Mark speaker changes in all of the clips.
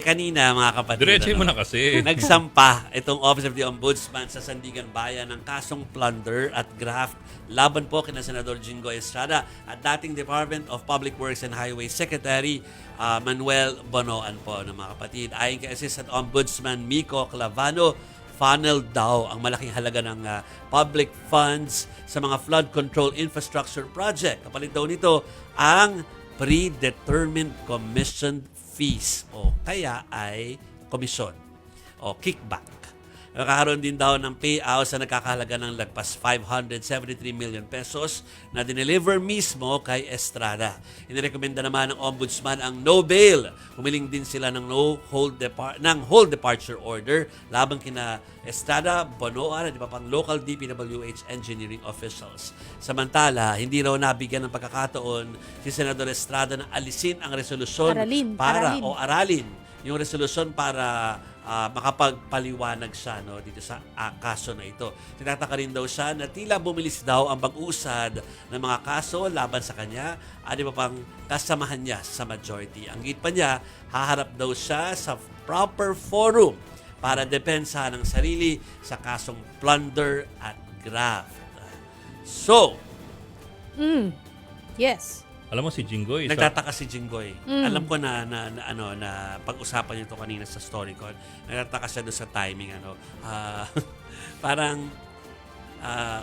Speaker 1: kanina mga kapatid,
Speaker 2: Diretso mo na kasi.
Speaker 1: nagsampa itong Office of the Ombudsman sa Sandigan Bayan ng kasong plunder at graft laban po kina Senador Jinggoy Estrada at dating Department of Public Works and Highways Secretary Manuel Bonoan po ng mga kapatid. Ayon kay Assistant Ombudsman Miko Clavano, funnel daw ang malaking halaga ng public funds sa mga flood control infrastructure project. Kapalit daw nito ang predetermined commission fees o kaya ay komisyon o kickback. Nakakaroon din daw ng payout sa nagkakahalaga ng lagpas 573 million pesos na dineliver mismo kay Estrada. Inirekomenda naman ng Ombudsman ang no bail. Humiling din sila ng hold departure order laban kina Estrada, Bonoan at iba pang local DPWH engineering officials. Samantala, hindi raw nabigyan ng pagkakataon si Senador Estrada na alisin ang resolusyon aralin yung resolusyon para makapagpaliwanag siya dito sa kaso na ito. Tinataka rin daw siya na tila bumilis daw ang pag-uusad ng mga kaso laban sa kanya at iba pang kasamahan niya sa majority. Ang git pa niya, haharap daw siya sa proper forum para depensa ng sarili sa kasong plunder at graft. So,
Speaker 3: yes.
Speaker 2: Alam mo si Jinggoy.
Speaker 1: Nagtataka si Jinggoy. Alam ko na pag-usapan niyo to kanina sa StoryCon. Nagtataka siya doon sa timing. Parang,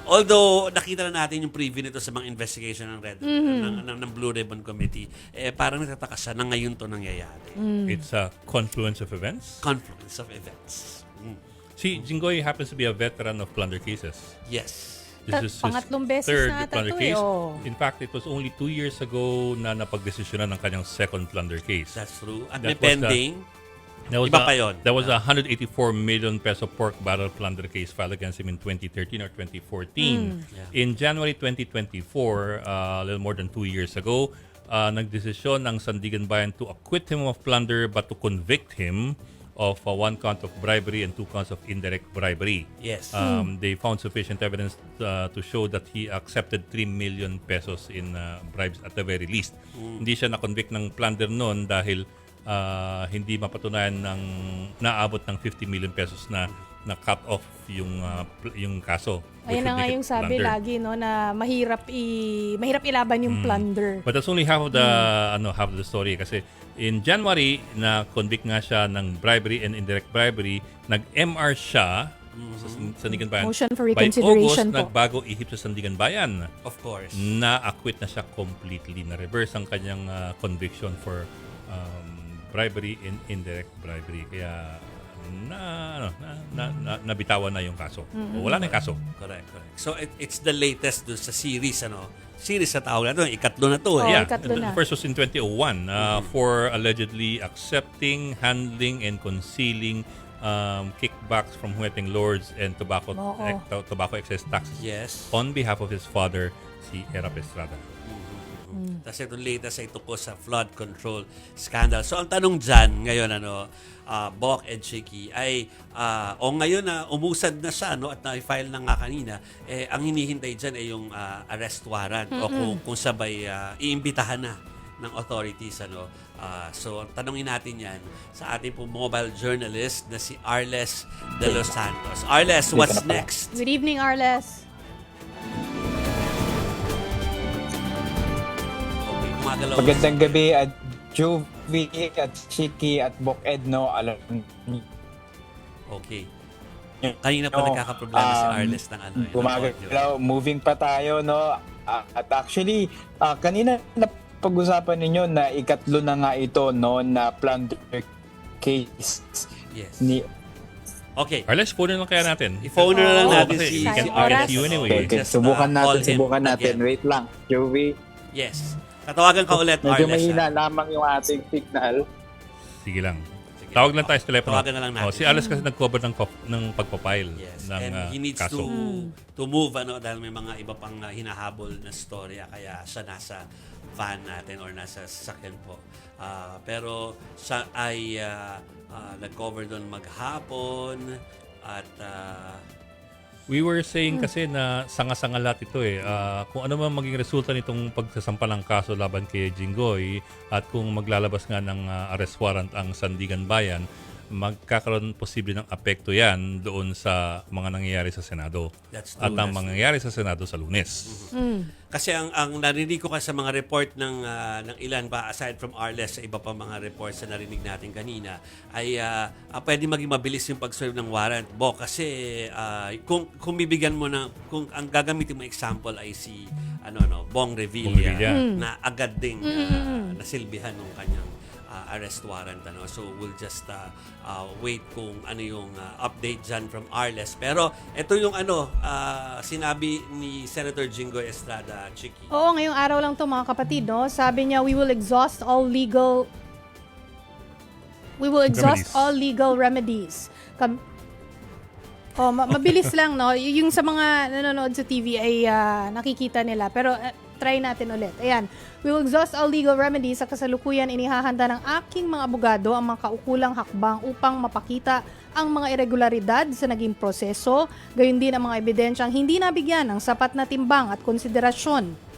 Speaker 1: although nakita na natin yung preview nito sa mga investigation ng Blue Ribbon Committee, parang nagtataka siya na ngayon to nangyayari.
Speaker 2: It's a confluence of events.
Speaker 1: Confluence of events.
Speaker 2: Si Jinggoy happens to be a veteran of plunder cases.
Speaker 1: Yes.
Speaker 2: This is
Speaker 3: Pangatlong
Speaker 2: his
Speaker 3: beses
Speaker 2: third
Speaker 3: na
Speaker 2: plunder
Speaker 3: ito
Speaker 2: case.
Speaker 3: Oh.
Speaker 2: In fact, it was only 2 years ago na napagdesisyonan ng kanyang second plunder case.
Speaker 1: That's true. At
Speaker 2: That
Speaker 1: may
Speaker 2: was
Speaker 1: pending.
Speaker 2: Iba
Speaker 1: pa yun.
Speaker 2: That was a 184 million peso pork barrel plunder case filed against him in 2013 or 2014. In January 2024, a little more than 2 years ago, nagdesisyon ng Sandigan Bayan to acquit him of plunder but to convict him of 1 count of bribery and 2 counts of indirect bribery.
Speaker 1: Yes.
Speaker 2: They found sufficient evidence to show that he accepted 3 million pesos in bribes at the very least. Hindi siya na-convict ng plunder noon dahil hindi mapatunayan ng naabot ng 50 million pesos na cut off yung kaso.
Speaker 3: Ayun na nga yung sabi
Speaker 2: plunder.
Speaker 3: lagi na mahirap ilaban yung plunder.
Speaker 2: But that's only half of the story kasi in January na convict nga siya ng bribery and indirect bribery, nag-MR siya sa Sandigan Bayan.
Speaker 3: Motion for
Speaker 2: By
Speaker 3: reconsideration
Speaker 2: August, nagbago ihip sa Sandigan Bayan.
Speaker 1: Of course.
Speaker 2: Na-acquit na siya completely. Na-reverse ang kanyang conviction for bribery and indirect bribery. Kaya nabitawan na yung kaso. O, wala na yung kaso.
Speaker 1: Correct. So it's the latest doon sa series series sa tawag na ito, ikatlo na to.
Speaker 3: Yeah. ikatlo na.
Speaker 2: The first was in 2001 for allegedly accepting, handling, and concealing kickbacks from Hueting Lords and tobacco excise taxes on behalf of his father, si Erap Estrada.
Speaker 1: Tapos itong latest ito po sa flood control scandal. So ang tanong dyan ngayon, Bok and Chiki, ay ngayon na umusad na siya at na-file na nga kanina, ang hinihintay dyan ay yung arrest warrant o kung sabay iimbitahan na ng authorities. So tanongin natin yan sa ating po mobile journalist na si Arles De Los Santos. Arles, what's next?
Speaker 3: Good evening, Arles.
Speaker 4: Magandang gabi at Juvie at Chiki at Bok Ed, alam
Speaker 1: Okay. Kanina pa nagkakaproblema si Arles ng
Speaker 4: gumagalaw, moving pa tayo, at actually, kanina napag-usapan ninyo na ikatlo na nga ito, na plunder case.
Speaker 1: Yes.
Speaker 2: Okay. Arles, phone na lang kaya natin.
Speaker 1: I-phone na lang natin
Speaker 2: kasi
Speaker 1: si
Speaker 2: he can
Speaker 3: Arles.
Speaker 2: get you anyway.
Speaker 4: Okay, subukan natin. Wait lang, Juvie.
Speaker 1: Yes. Tatawagan ka ulit, Arles.
Speaker 4: Medyo mahina lamang yung ating signal.
Speaker 2: Sige lang. Tawag lang tayo sa telepono.
Speaker 1: Tawagan na lang natin.
Speaker 2: Si Arles kasi nag-cover ng pagpapile ng
Speaker 1: And he needs
Speaker 2: kaso.
Speaker 1: to move dahil may mga iba pang hinahabol na storya kaya siya nasa van natin or nasa sasakyan po. Pero siya ay nag-cover doon maghapon at
Speaker 2: We were saying kasi na sanga-sanga lahat ito eh. Kung ano man maging resulta nitong pagsasampa ng kaso laban kay Jinggoy at kung maglalabas nga ng arrest warrant ang Sandigan Bayan, magkakaroon posible ng apekto yan doon sa mga nangyayari sa Senado.
Speaker 1: That's true,
Speaker 2: At ang
Speaker 1: that's
Speaker 2: mangyayari sa Senado sa Lunes.
Speaker 1: Kasi ang narinig ko kasi sa mga report ng ilan ba, aside from Arles, sa iba pa mga reports na narinig natin kanina, ay pwede maging mabilis yung pag-serve ng warrant. Kasi kung bibigyan mo na, kung ang gagamitin mo example ay si Bong Revilla,
Speaker 2: Revilla.
Speaker 1: na agad ding nasilbihan ng kanyang arrest warrant. So we'll just wait kung ano yung update dyan from Arles. Pero ito yung sinabi ni Senator Jinggoy Estrada, Chiki.
Speaker 3: Oo, ngayong araw lang to mga kapatid, no? Sabi niya, we will exhaust all legal remedies. Mabilis lang, no? Yung sa mga nanonood sa TV ay nakikita nila. Pero try natin ulit. Ayan. We will exhaust all legal remedies. Sa kasalukuyan, inihahanda ng aking mga abogado ang mga kaukulang hakbang upang mapakita ang mga irregularidad sa naging proseso, gayon din ang mga ebidensyang hindi nabigyan ng sapat na timbang at konsiderasyon.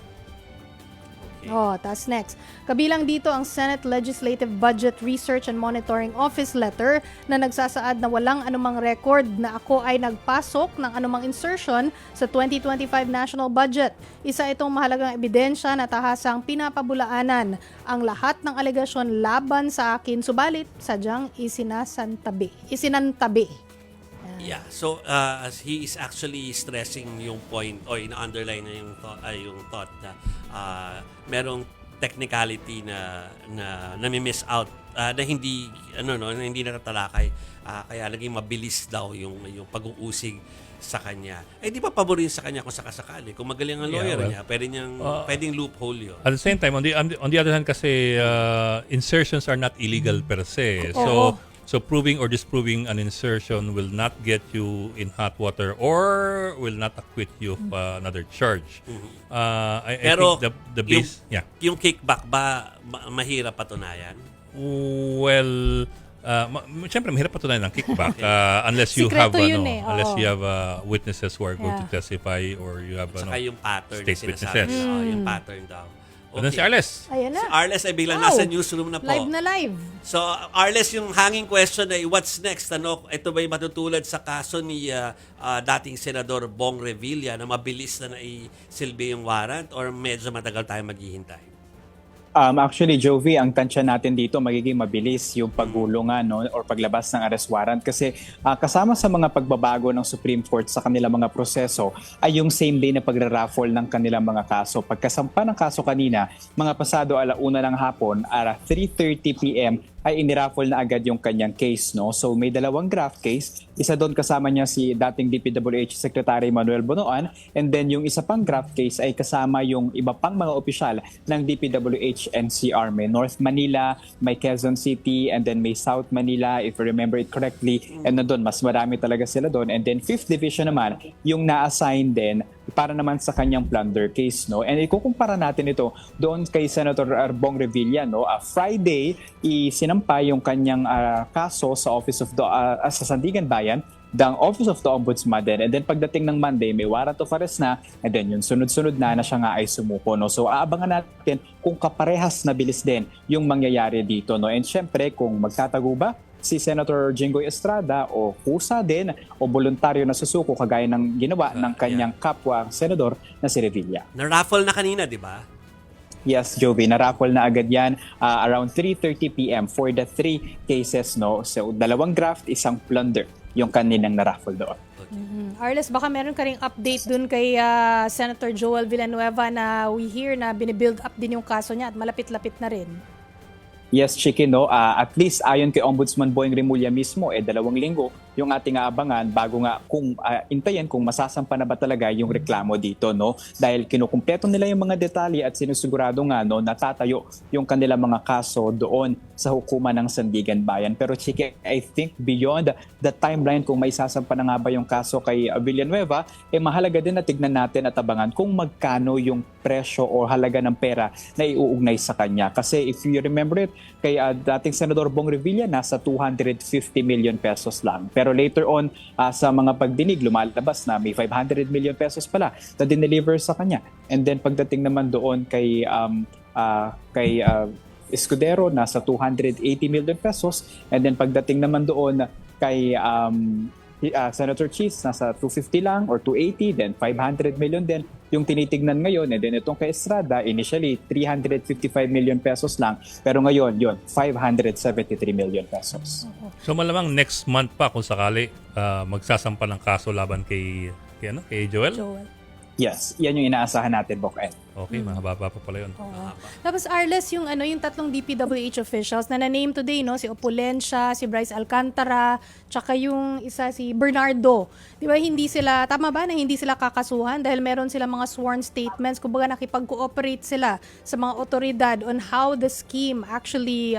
Speaker 3: Tas next. Kabilang dito ang Senate Legislative Budget Research and Monitoring Office letter na nagsasaad na walang anumang record na ako ay nagpasok ng anumang insertion sa 2025 national budget. Isa itong mahalagang ebidensya na tahasang pinapabulaanan ang lahat ng alegasyon laban sa akin, subalit sadyang isinantabi.
Speaker 1: Yeah. So he is actually stressing yung point o ina-underline na yung thought na merong technicality na nami-miss out na hindi hindi natatalakay, kaya naging mabilis daw yung pag-uusig sa kanya. Di ba pabor yun sa kanya kung sakasakali? Kung magaling ang lawyer niya, pwedeng loophole yun.
Speaker 2: At the same time, on the other hand kasi, insertions are not illegal per se. So proving or disproving an insertion will not get you in hot water or will not acquit you of another charge. I
Speaker 1: Pero
Speaker 2: think the base,
Speaker 1: yung kickback ba mahirap patunayan?
Speaker 2: Well, siyempre mahirap patunayan ng kickback unless you
Speaker 3: Sikreto
Speaker 2: have
Speaker 3: yun
Speaker 2: unless you have witnesses who are going to testify or you have
Speaker 1: Saka yung pattern
Speaker 2: state
Speaker 1: na sinasabi.
Speaker 2: witnesses.
Speaker 1: Yung pattern daw.
Speaker 2: Ano si Arles?
Speaker 3: Ayan na.
Speaker 1: Si Arles ay biglang
Speaker 3: Wow.
Speaker 1: nasa newsroom na po.
Speaker 3: Live na live.
Speaker 1: So, Arles, yung hanging question ay what's next? Ito ba'y matutulad sa kaso ni dating Senador Bong Revilla na mabilis na naisilbi yung warrant or medyo matagal tayo maghihintay?
Speaker 4: Actually, Jovi, ang tansya natin dito magiging mabilis yung paggulungan or paglabas ng arrest warrant kasi kasama sa mga pagbabago ng Supreme Court sa kanilang mga proseso ay yung same day na pagra-raffle ng kanilang mga kaso. Pagkasampa ng kaso kanina, mga pasado 1:00 ng hapon, 3:30 p.m., ay iniraffle na agad yung kanyang case. So may dalawang graft case. Isa doon kasama niya si dating DPWH Secretary Manuel Bonoan, and then yung isa pang graft case ay kasama yung iba pang mga opisyal ng DPWH NCR. May North Manila, may Quezon City, and then may South Manila, if I remember it correctly. And doon, mas marami talaga sila doon. And then 5th Division naman, yung na-assign din para naman sa kanyang plunder case. And ikukumpara natin ito doon kay Senator Bong Revilla. Friday, isinampa yung kanyang kaso sa Office of sa Sandigan Bayan, the Office of the Ombudsman din. And then pagdating ng Monday, may warrant of arrest na, and then yung sunod-sunod na siya nga ay sumuko. So aabangan natin kung kaparehas na bilis din yung mangyayari dito. And syempre, kung magtatago ba si Senator Jinggoy Estrada o kusa din o voluntaryo na susuko kagaya ng ginawa ng kanyang kapwa senador na si Revilla.
Speaker 1: Na-raffle na kanina, di ba?
Speaker 4: Yes, Jovi, na-raffle na agad yan around 3:30 p.m. for the 3 cases. So, 2 graft, 1 plunder yung kaninang na-raffle doon.
Speaker 3: Arles, baka meron ka ring update dun kay Senator Joel Villanueva na we hear na binibuild up din yung kaso niya at malapit-lapit na rin.
Speaker 4: Yes, Chiki, at least ayon kay Ombudsman Boying Remulla mismo, 2 linggo yung ating aabangan bago nga kung intayin kung masasampa na ba talaga yung reklamo dito, dahil kinukumpleto nila yung mga detalye at sinusigurado nga natatayo yung kanilang mga kaso doon sa hukuman ng Sandigan Bayan. Pero Chiki, I think beyond the timeline kung may sasampa na nga ba yung kaso kay Villanueva, mahalaga din na tignan natin at abangan kung magkano yung presyo o halaga ng pera na iuugnay sa kanya. Kasi if you remember it, kay dating Senador Bong Revilla, nasa 250 million pesos lang. Pero Pero later on, sa mga pagdinig, lumalabas na may 500 million pesos pala na dineliver sa kanya. And then pagdating naman doon kay Escudero, nasa 280 million pesos. And then pagdating naman doon kay Senator Cheese, nasa 250 lang or 280, then 500 million din yung tinitignan ngayon. And then itong kay Estrada, initially 355 million pesos lang, pero ngayon yun 573 million pesos.
Speaker 2: So malamang next month pa kung sakali magsasampa ng kaso laban kay Joel?
Speaker 3: Joel.
Speaker 4: Yes, yan yung inaasahan natin, Bok Ed.
Speaker 2: Okay, mahaba pa pala yun.
Speaker 3: Oo. Tapos Arles, yung tatlong DPWH officials na na-name today, no, si Opulencia, si Bryce Alcantara, tsaka yung isa si Bernardo. 'Di ba hindi sila tama ba na hindi sila kakasuhan dahil meron sila mga sworn statements, kumbaga nakipag-cooperate sila sa mga otoridad on how the scheme actually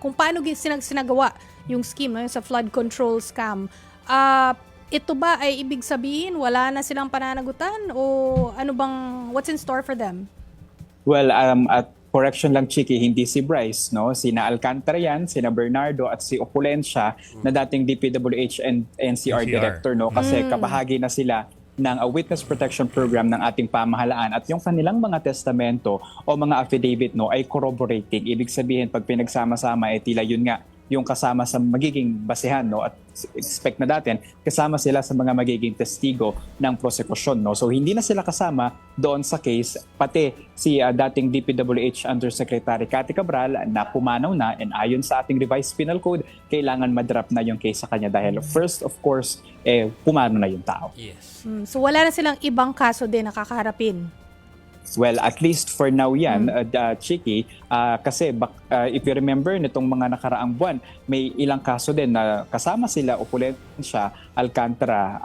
Speaker 3: kung paano sinagawa yung scheme, no, yung sa flood control scam. Ito ba ay ibig sabihin wala na silang pananagutan o ano bang what's in store for them?
Speaker 4: Well, at correction lang, Chiki, hindi si Bryce, no? Sina Alcantara yan, sina Bernardo at si Opulencia na dating DPWH and NCR director, no? Kasi kabahagi na sila ng Witness Protection Program ng ating pamahalaan at yung kanilang mga testamento o mga affidavit, no, ay corroborating. Ibig sabihin, pag pinagsama-sama, tila yun nga yung kasama sa magiging basehan, no, at expect na natin kasama sila sa mga magiging testigo ng prosekusyon, no. So hindi na sila kasama doon sa case, pati si dating DPWH Undersecretary Cathy Cabral na pumanaw na, and ayon sa ating revised penal code, kailangan ma-drop na yung case sa kanya dahil first of course pumanaw na yung tao.
Speaker 1: Yes.
Speaker 3: So wala na silang ibang kaso din na kakaharapin.
Speaker 4: Well, at least for now yan, Chiki, kasi if you remember nitong mga nakaraang buwan, may ilang kaso din na kasama sila Opulencia, Alcantara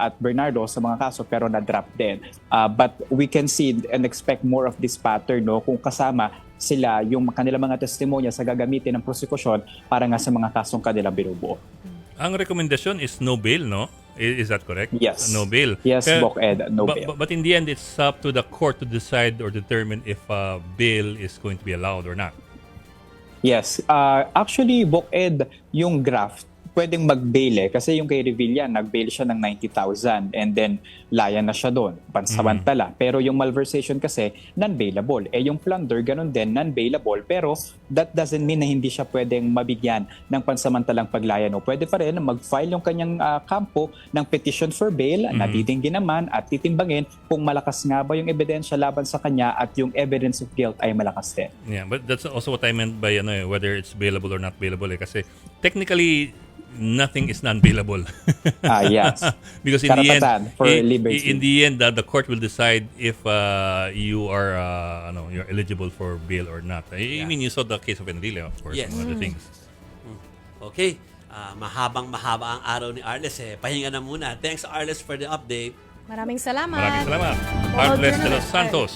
Speaker 4: at Bernardo sa mga kaso pero na-drop din. But we can see and expect more of this pattern, no, kung kasama sila yung kanilang mga testimonya sa gagamitin ng prosekusyon para nga sa mga kasong kanilang binubuo.
Speaker 2: Ang rekomendasyon is no bail, no? Is that correct?
Speaker 4: Yes.
Speaker 2: No bail.
Speaker 4: Yes, Bok Ed, no bail.
Speaker 2: But in the end, it's up to the court to decide or determine if bail is going to be allowed or not.
Speaker 4: Yes. Actually, Bok Ed, yung graft, pwedeng mag-bail kasi yung kay Revilla, nag-bail siya ng 90,000 and then laya na siya doon, pansamantala. Pero yung malversation kasi, non-bailable. Yung plunder, ganun din, non-bailable. Pero that doesn't mean na hindi siya pwedeng mabigyan ng pansamantalang paglaya. No? Pwede pa rin mag-file yung kanyang kampo ng petition for bail, na titinggin naman at titimbangin kung malakas nga ba yung ebidensya laban sa kanya at yung evidence of guilt ay malakas din.
Speaker 2: Yeah, but that's also what I meant by whether it's bailable or not bailable. Kasi technically, nothing is non-bailable.
Speaker 4: Yes.
Speaker 2: Because in the end,
Speaker 4: for liberty.
Speaker 2: in the end, the court will decide if you are you're eligible for bail or not. I mean, you saw the case of Enrile, of course,
Speaker 1: Yes.
Speaker 2: and other things.
Speaker 1: Okay. Mahaba ang araw ni Arles. Pahinga na muna. Thanks, Arles, for the update.
Speaker 3: Maraming salamat.
Speaker 2: Maraming salamat.
Speaker 3: Paul
Speaker 2: Arles de los
Speaker 3: Journalist.
Speaker 2: Santos.